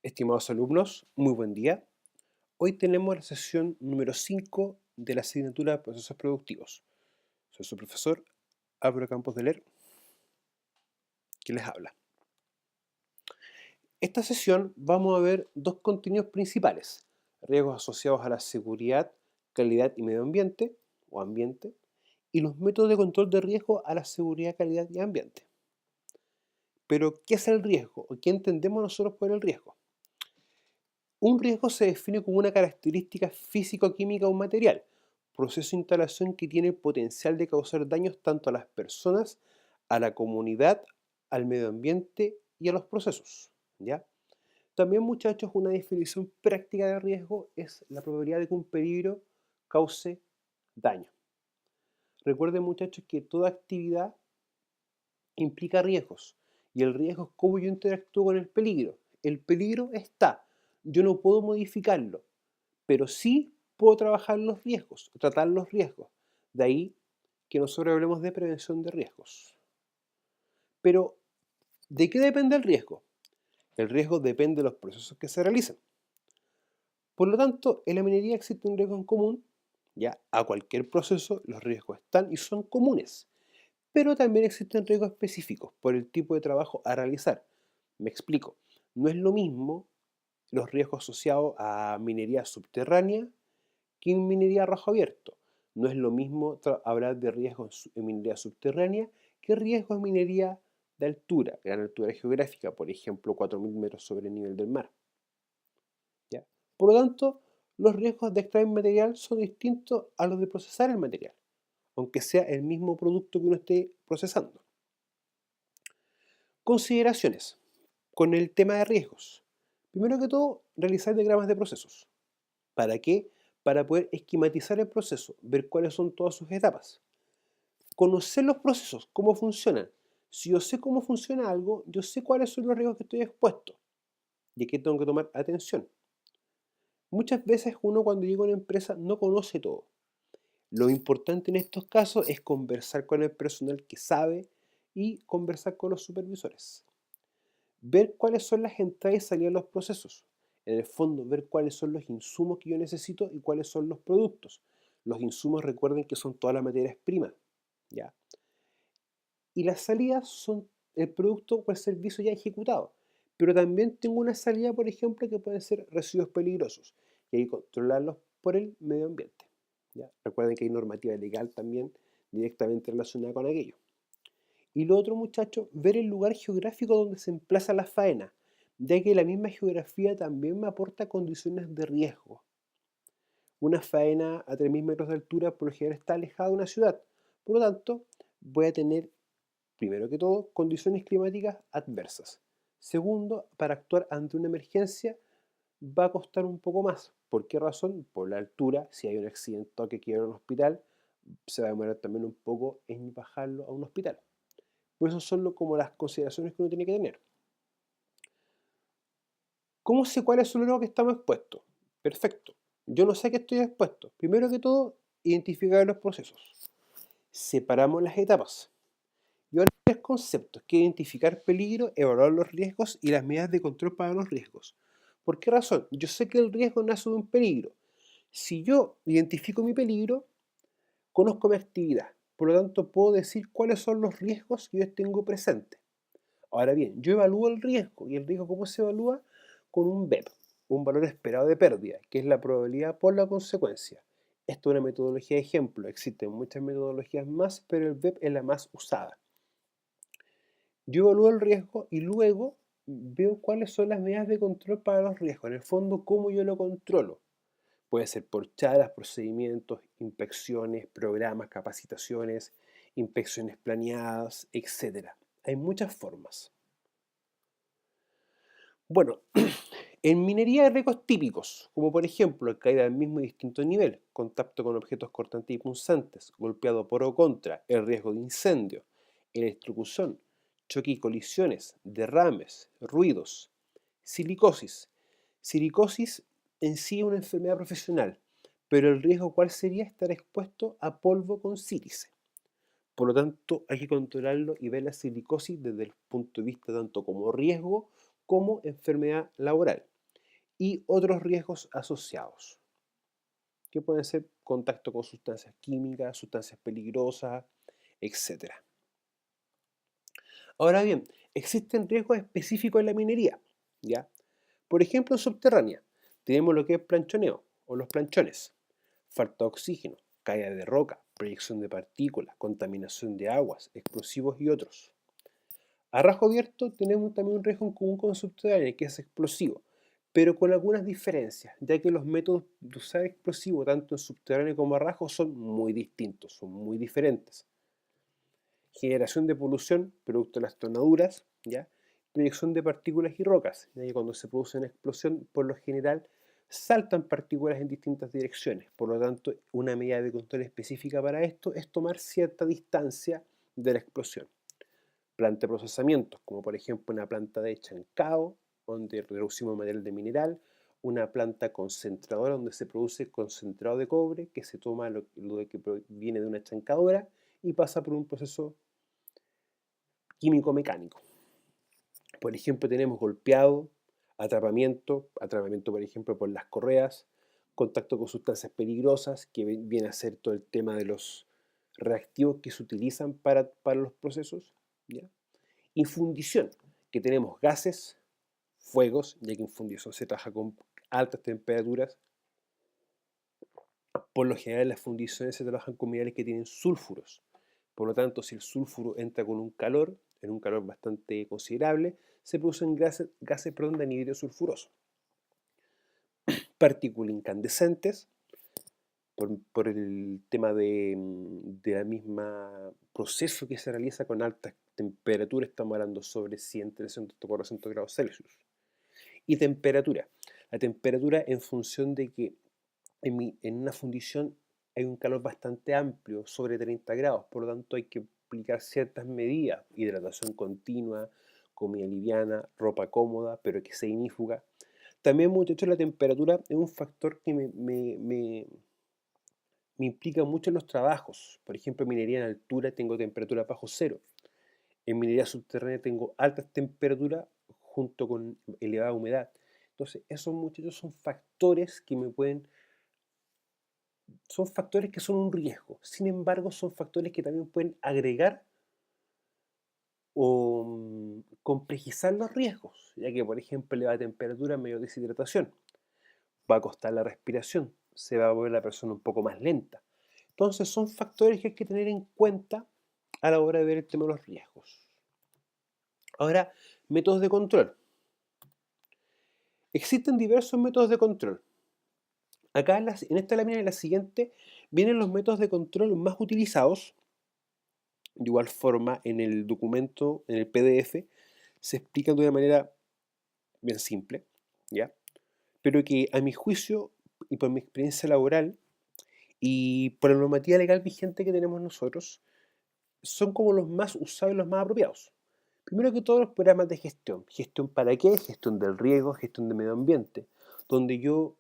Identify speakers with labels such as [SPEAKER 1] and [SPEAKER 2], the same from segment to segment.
[SPEAKER 1] Estimados alumnos, muy buen día. Hoy tenemos la sesión número 5 de la asignatura de Procesos Productivos. Soy su profesor, Álvaro Campos de Ler, que les habla. Esta sesión vamos a ver dos contenidos principales: riesgos asociados a la seguridad, calidad y medio ambiente, o ambiente, y los métodos de control de riesgo a la seguridad, calidad y ambiente. Pero, ¿qué es el riesgo? ¿O qué entendemos nosotros por el riesgo? Un riesgo se define como una característica físico-química o material, proceso de instalación que tiene el potencial de causar daños tanto a las personas, a la comunidad, al medio ambiente y a los procesos. ¿Ya? También, muchachos, una definición práctica de riesgo es la probabilidad de que un peligro cause daño. Recuerden, muchachos, que toda actividad implica riesgos, y el riesgo es cómo yo interactúo con el peligro. El peligro está, yo no puedo modificarlo, pero sí puedo trabajar los riesgos, tratar los riesgos. De ahí que nosotros hablemos de prevención de riesgos. Pero, ¿de qué depende el riesgo? El riesgo depende de los procesos que se realicen. Por lo tanto, en la minería existe un riesgo en común. Ya a cualquier proceso los riesgos están y son comunes. Pero también existen riesgos específicos por el tipo de trabajo a realizar. Me explico. No es lo mismo los riesgos asociados a minería subterránea que en minería a rojo abierto. No es lo mismo hablar de riesgos en minería subterránea que riesgos en minería de altura, gran altura geográfica, por ejemplo 4.000 metros sobre el nivel del mar. ¿Ya? Por lo tanto, los riesgos de extraer material son distintos a los de procesar el material, aunque sea el mismo producto que uno esté procesando. Consideraciones con el tema de riesgos. Primero que todo, realizar diagramas de procesos. ¿Para qué? Para poder esquematizar el proceso, ver cuáles son todas sus etapas. Conocer los procesos, cómo funcionan. Si yo sé cómo funciona algo, yo sé cuáles son los riesgos que estoy expuesto y a qué tengo que tomar atención. Muchas veces uno, cuando llega a una empresa, no conoce todo. Lo importante en estos casos es conversar con el personal que sabe y conversar con los supervisores. Ver cuáles son las entradas y salidas de los procesos. En el fondo, ver cuáles son los insumos que yo necesito y cuáles son los productos. Los insumos, recuerden que son todas las materias primas, ¿ya? Y las salidas son el producto o el servicio ya ejecutado. Pero también tengo una salida, por ejemplo, que pueden ser residuos peligrosos, y hay que controlarlos por el medio ambiente, ¿ya? Recuerden que hay normativa legal también directamente relacionada con aquello. Y lo otro, muchachos, ver el lugar geográfico donde se emplaza la faena, ya que la misma geografía también me aporta condiciones de riesgo. Una faena a 3.000 metros de altura por lo general está alejada de una ciudad. Por lo tanto, voy a tener, primero que todo, condiciones climáticas adversas. Segundo, para actuar ante una emergencia va a costar un poco más. ¿Por qué razón? Por la altura. Si hay un accidente o que quiera un hospital, se va a demorar también un poco en bajarlo a un hospital. Pues eso son como las consideraciones que uno tiene que tener. ¿Cómo sé cuáles son los riesgos que estamos expuestos? Perfecto. Yo no sé a qué estoy expuesto. Primero que todo, identificar los procesos. Separamos las etapas. Y ahora hay tres conceptos: que identificar peligro, evaluar los riesgos y las medidas de control para los riesgos. ¿Por qué razón? Yo sé que el riesgo nace de un peligro. Si yo identifico mi peligro, conozco mi actividad. Por lo tanto, puedo decir cuáles son los riesgos que yo tengo presentes. Ahora bien, yo evalúo el riesgo. ¿Y el riesgo cómo se evalúa? Con un VEP, un valor esperado de pérdida, que es la probabilidad por la consecuencia. Esto es una metodología de ejemplo. Existen muchas metodologías más, pero el VEP es la más usada. Yo evalúo el riesgo y luego veo cuáles son las medidas de control para los riesgos. En el fondo, cómo yo lo controlo. Puede ser por charlas, procedimientos, inspecciones, programas, capacitaciones, inspecciones planeadas, etc. Hay muchas formas. Bueno, en minería hay riesgos típicos, como por ejemplo caída del mismo y distinto nivel, contacto con objetos cortantes y punzantes, golpeado por o contra, el riesgo de incendio, electrocución, choque y colisiones, derrames, ruidos, silicosis. Silicosis en sí es una enfermedad profesional, pero el riesgo, ¿cuál sería? Estar expuesto a polvo con sílice. Por lo tanto, hay que controlarlo y ver la silicosis desde el punto de vista tanto como riesgo como enfermedad laboral. y otros riesgos asociados, que pueden ser contacto con sustancias químicas, sustancias peligrosas, etc. Ahora bien, existen riesgos específicos en la minería, ¿ya? Por ejemplo, en subterránea, tenemos lo que es planchoneo o los planchones, falta de oxígeno, caída de roca, proyección de partículas, contaminación de aguas, explosivos y otros. A rasgo abierto tenemos también un riesgo en común con subterránea, que es explosivo, pero con algunas diferencias, ya que los métodos de usar explosivo tanto en subterráneo como a rasgo son muy distintos, son muy diferentes. Generación de polución, producto de las tornaduras, ¿ya? Proyección de partículas y rocas, ya que cuando se produce una explosión, por lo general, saltan partículas en distintas direcciones. Por lo tanto, una medida de control específica para esto es tomar cierta distancia de la explosión. Planta de procesamientos, como por ejemplo una planta de chancado, donde reducimos material de mineral, una planta concentradora donde se produce concentrado de cobre, que se toma lo que viene de una chancadora y pasa por un proceso químico-mecánico. Por ejemplo, tenemos golpeado, atrapamiento por ejemplo por las correas, contacto con sustancias peligrosas, que viene a ser todo el tema de los reactivos que se utilizan para los procesos, ¿ya? Infundición, que tenemos gases, fuegos, ya que en fundición se trabaja con altas temperaturas. Por lo general las fundiciones se trabajan con minerales que tienen sulfuros. Por lo tanto, si el sulfuro entra con un calor, en un calor bastante considerable, se producen gases de anhidro sulfuroso. Partículas incandescentes, por el tema de la misma proceso que se realiza con altas temperaturas, estamos hablando sobre 100, 300, 400 grados Celsius. Y temperatura. La temperatura en función de que en una fundición hay un calor bastante amplio, sobre 30 grados, por lo tanto hay que aplicar ciertas medidas, hidratación continua, comida liviana, ropa cómoda, pero que sea ignífuga. También, muchachos, la temperatura es un factor que me implica mucho en los trabajos. Por ejemplo, en minería en altura tengo temperatura bajo cero. En minería subterránea tengo altas temperaturas junto con elevada humedad. Entonces, esos, muchachos, son factores que son un riesgo. Sin embargo, son factores que también pueden agregar o complejizar los riesgos, ya que, por ejemplo, elevada temperatura, mayor deshidratación, va a costar la respiración, se va a volver la persona un poco más lenta. Entonces, son factores que hay que tener en cuenta a la hora de ver el tema de los riesgos. Ahora, métodos de control. Existen diversos métodos de control. Acá en esta lámina y en la siguiente vienen los métodos de control más utilizados. De igual forma, en el documento, en el PDF, se explican de una manera bien simple, ¿ya? Pero que a mi juicio y por mi experiencia laboral y por la normativa legal vigente que tenemos nosotros, son como los más usados y los más apropiados. Primero que todo, los programas de gestión. ¿Gestión para qué? Gestión del riesgo, gestión del medio ambiente, donde yo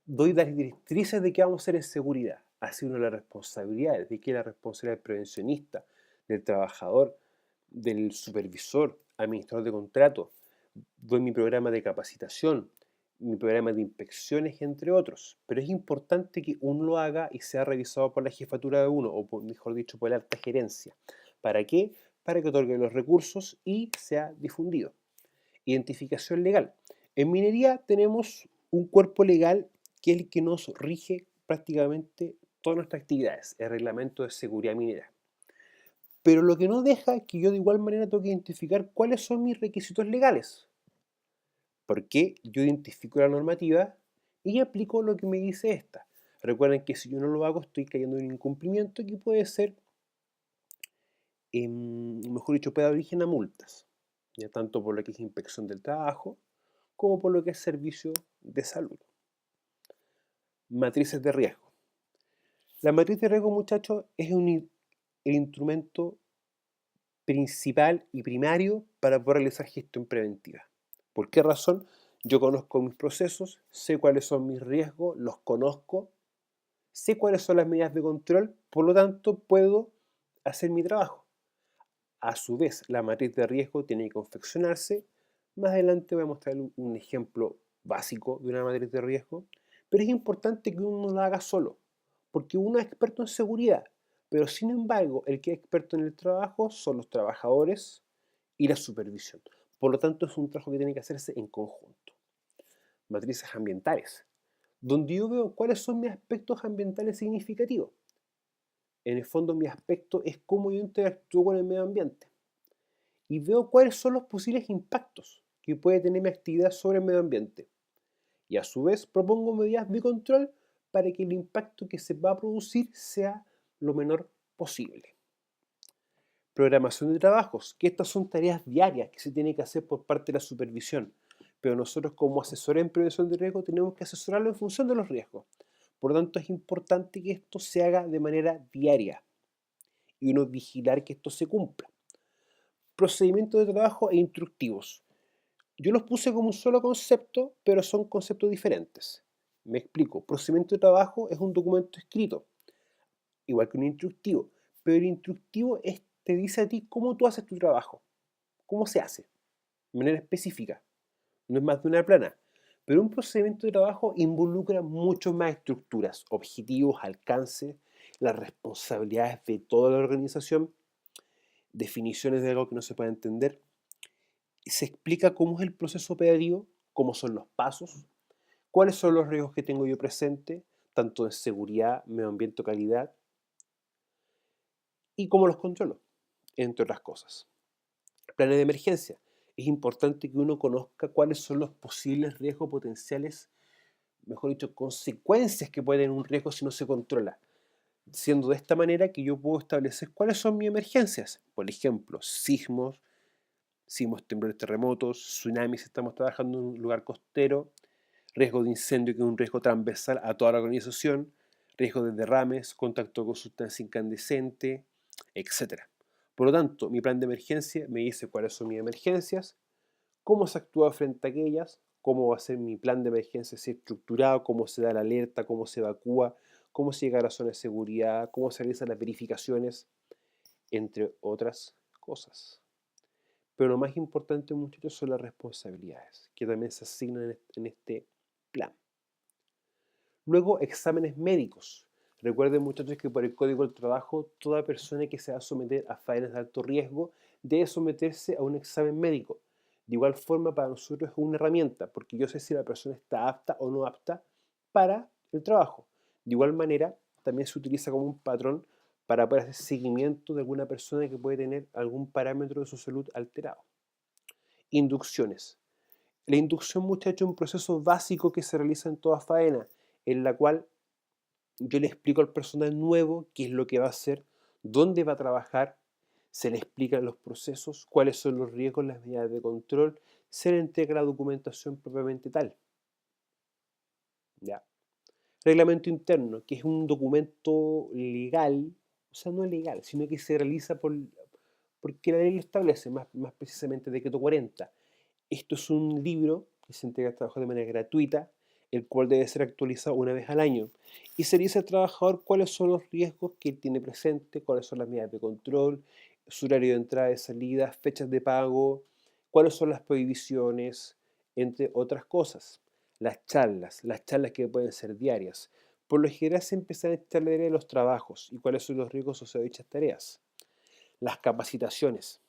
[SPEAKER 1] doy las directrices de qué vamos a hacer en seguridad, así uno las responsabilidades, de qué es la responsabilidad del prevencionista, del trabajador, del supervisor, administrador de contratos, doy mi programa de capacitación, mi programa de inspecciones, entre otros. Pero es importante que uno lo haga y sea revisado por la jefatura de uno, o mejor dicho, por la alta gerencia. ¿Para qué? Para que otorgue los recursos y sea difundido. Identificación legal. En minería tenemos un cuerpo legal que es el que nos rige prácticamente todas nuestras actividades, el reglamento de seguridad minera. Pero lo que no deja es que yo de igual manera tengo que identificar cuáles son mis requisitos legales. Porque yo identifico la normativa y aplico lo que me dice esta. Recuerden que si yo no lo hago estoy cayendo en un incumplimiento que puede ser, mejor dicho, puede dar origen a multas, ya tanto por lo que es inspección del trabajo como por lo que es servicio de salud. Matrices de riesgo. La matriz de riesgo, muchachos, es el instrumento principal y primario para poder realizar gestión preventiva. ¿Por qué razón? Yo conozco mis procesos, sé cuáles son mis riesgos, los conozco, sé cuáles son las medidas de control, por lo tanto puedo hacer mi trabajo. A su vez, la matriz de riesgo tiene que confeccionarse Más adelante voy a mostrar un ejemplo básico de una matriz de riesgo, pero es importante que uno no lo haga solo, porque uno es experto en seguridad, pero sin embargo el que es experto en el trabajo son los trabajadores y la supervisión. Por lo tanto es un trabajo que tiene que hacerse en conjunto. Matrices ambientales, donde yo veo cuáles son mis aspectos ambientales significativos. En el fondo mi aspecto es cómo yo interactúo con el medio ambiente y veo cuáles son los posibles impactos que puede tener mi actividad sobre el medio ambiente. Y a su vez propongo medidas de control para que el impacto que se va a producir sea lo menor posible. Programación de trabajos, que estas son tareas diarias que se tienen que hacer por parte de la supervisión, pero nosotros como asesores en prevención de riesgo tenemos que asesorarlo en función de los riesgos. Por lo tanto, es importante que esto se haga de manera diaria y uno vigilar que esto se cumpla. Procedimientos de trabajo e instructivos. Yo los puse como un solo concepto, pero son conceptos diferentes. Me explico. Procedimiento de trabajo es un documento escrito, igual que un instructivo, pero el instructivo te dice a ti cómo tú haces tu trabajo, cómo se hace, de manera específica. No es más de una plana. Pero un procedimiento de trabajo involucra mucho más estructuras, objetivos, alcance, las responsabilidades de toda la organización, definiciones de algo que no se puede entender. Se explica cómo es el proceso operativo, cómo son los pasos, cuáles son los riesgos que tengo yo presente, tanto en seguridad, medio ambiente o calidad, y cómo los controlo, entre otras cosas. Planes de emergencia. Es importante que uno conozca cuáles son los posibles riesgos potenciales, mejor dicho, consecuencias que puede tener un riesgo si no se controla. Siendo de esta manera que yo puedo establecer cuáles son mis emergencias. Por ejemplo, sismos, temblores, terremotos, tsunamis, si estamos trabajando en un lugar costero, riesgo de incendio, que es un riesgo transversal a toda la organización, riesgo de derrames, contacto con sustancia incandescente, etc. Por lo tanto, mi plan de emergencia me dice cuáles son mis emergencias, cómo se actúa frente a aquellas, cómo va a ser mi plan de emergencia si estructurado, cómo se da la alerta, cómo se evacúa, cómo se llega a la zona de seguridad, cómo se realizan las verificaciones, entre otras cosas. Pero lo más importante, muchachos, son las responsabilidades, que también se asignan en este plan. Luego, exámenes médicos. Recuerden, muchachos, que por el Código del Trabajo, toda persona que se va a someter a faenas de alto riesgo debe someterse a un examen médico. De igual forma, para nosotros es una herramienta, porque yo sé si la persona está apta o no apta para el trabajo. De igual manera, también se utiliza como un patrón para poder hacer seguimiento de alguna persona que puede tener algún parámetro de su salud alterado. Inducciones. La inducción, muchachos, es un proceso básico que se realiza en toda faena, en la cual yo le explico al personal nuevo qué es lo que va a hacer, dónde va a trabajar, se le explican los procesos, cuáles son los riesgos, las medidas de control, se le entrega la documentación propiamente tal. ¿Ya? Reglamento interno, que es un documento legal, o sea, no legal, sino que se realiza porque la ley lo establece, más precisamente Decreto 40. Esto es un libro que se entrega al trabajador de manera gratuita, el cual debe ser actualizado una vez al año. Y se dice al trabajador cuáles son los riesgos que él tiene presente, cuáles son las medidas de control, su horario de entrada y salida, fechas de pago, cuáles son las prohibiciones, entre otras cosas. Las charlas que pueden ser diarias. Por lo general se empiezan a establecer de los trabajos y cuáles son los riesgos asociados a dichas tareas. Las capacitaciones.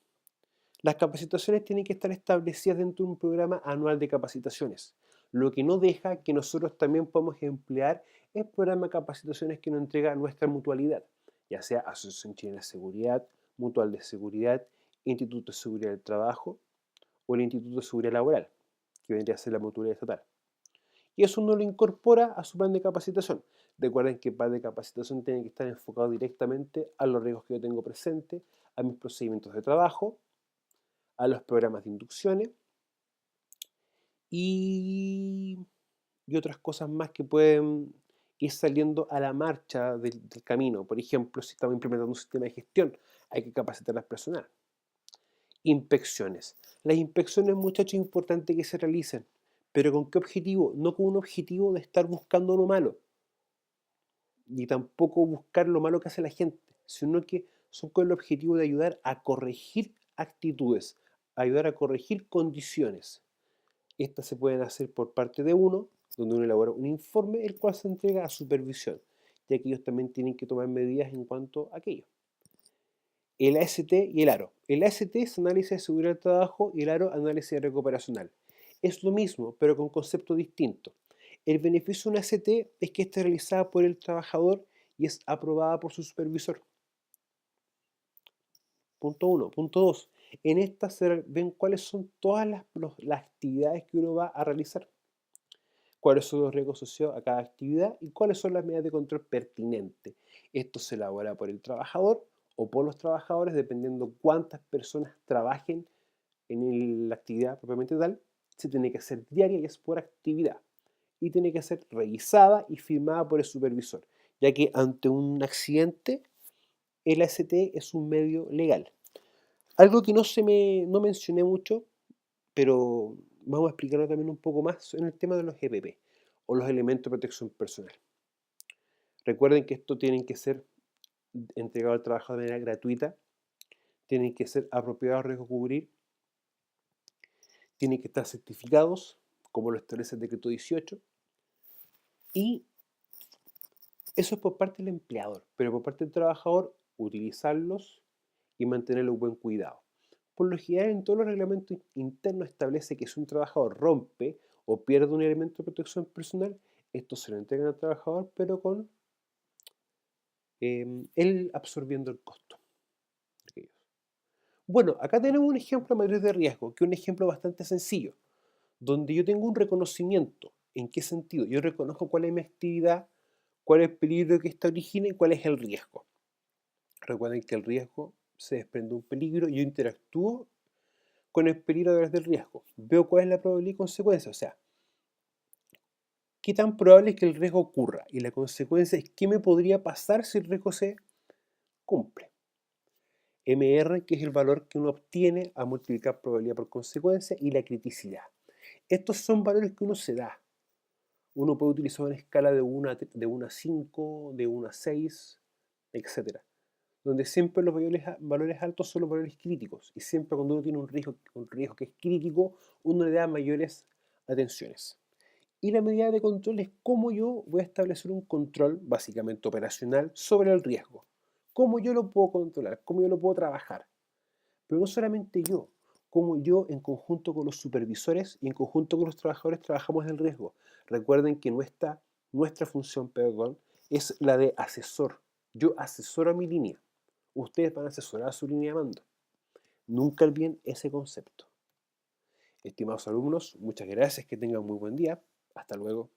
[SPEAKER 1] Las capacitaciones tienen que estar establecidas dentro de un programa anual de capacitaciones, lo que no deja que nosotros también podamos emplear el programa de capacitaciones que nos entrega nuestra mutualidad, ya sea Asociación Chilena de Seguridad, Mutual de Seguridad, Instituto de Seguridad del Trabajo o el Instituto de Seguridad Laboral, que vendría a ser la mutualidad estatal. Y eso uno lo incorpora a su plan de capacitación. Recuerden que el plan de capacitación tiene que estar enfocado directamente a los riesgos que yo tengo presente, a mis procedimientos de trabajo, a los programas de inducciones y, otras cosas más que pueden ir saliendo a la marcha del camino. Por ejemplo, si estamos implementando un sistema de gestión, hay que capacitar al personal. Inspecciones. Las inspecciones, muchachos, es importante que se realicen, pero ¿con qué objetivo? No con un objetivo de estar buscando lo malo, ni tampoco buscar lo malo que hace la gente, sino que son con el objetivo de ayudar a corregir actitudes, ayudar a corregir condiciones. Estas se pueden hacer por parte de uno, donde uno elabora un informe, el cual se entrega a supervisión, ya que ellos también tienen que tomar medidas en cuanto a aquello. El AST y el ARO. El AST es análisis de seguridad del trabajo y el ARO análisis recuperacional. Es lo mismo, pero con concepto distinto. El beneficio de una AST es que esta es realizada por el trabajador y es aprobada por su supervisor. Punto 1. Punto 2. En esta se ven cuáles son todas las actividades que uno va a realizar, cuáles son los riesgos asociados a cada actividad y cuáles son las medidas de control pertinentes. Esto se elabora por el trabajador o por los trabajadores, dependiendo cuántas personas trabajen en la actividad propiamente tal. Se tiene que hacer diaria y es por actividad. Y tiene que ser revisada y firmada por el supervisor, ya que ante un accidente el AST es un medio legal. Algo que no mencioné mucho, pero vamos a explicarlo también un poco más en el tema de los EPP o los elementos de protección personal. Recuerden que esto tienen que ser entregados al trabajador de manera gratuita, tienen que ser apropiados a riesgo cubrir, tienen que estar certificados, como lo establece el decreto 18, y eso es por parte del empleador, pero por parte del trabajador, utilizarlos y mantenerlos en buen cuidado. Por lo general, en todos los reglamentos internos establece que si un trabajador rompe o pierde un elemento de protección personal, esto se lo entregan al trabajador, pero con él absorbiendo el costo. Bueno, acá tenemos un ejemplo de matriz de riesgo, que es un ejemplo bastante sencillo, donde yo tengo un reconocimiento. ¿En qué sentido? Yo reconozco cuál es mi actividad, cuál es el peligro que esta origina y cuál es el riesgo. Recuerden que el riesgo se desprende de un peligro y yo interactúo con el peligro a través del riesgo. Veo cuál es la probabilidad y consecuencia, o sea, qué tan probable es que el riesgo ocurra y la consecuencia es qué me podría pasar si el riesgo se cumple. MR, que es el valor que uno obtiene a multiplicar probabilidad por consecuencia, y la criticidad. Estos son valores que uno se da. Uno puede utilizar una escala de 1 a 5, de 1 a 6, etc. Donde siempre los valores altos son los valores críticos. Y siempre cuando uno tiene un riesgo que es crítico, uno le da mayores atenciones. Y la medida de control es cómo yo voy a establecer un control, básicamente operacional, sobre el riesgo. Cómo yo lo puedo controlar, cómo yo lo puedo trabajar. Pero no solamente yo, cómo yo en conjunto con los supervisores y en conjunto con los trabajadores trabajamos el riesgo. Recuerden que nuestra función, perdón, es la de asesor. Yo asesoro a mi línea. Ustedes van a asesorar a su línea de mando. Nunca olviden ese concepto. Estimados alumnos, muchas gracias, que tengan muy buen día. Hasta luego.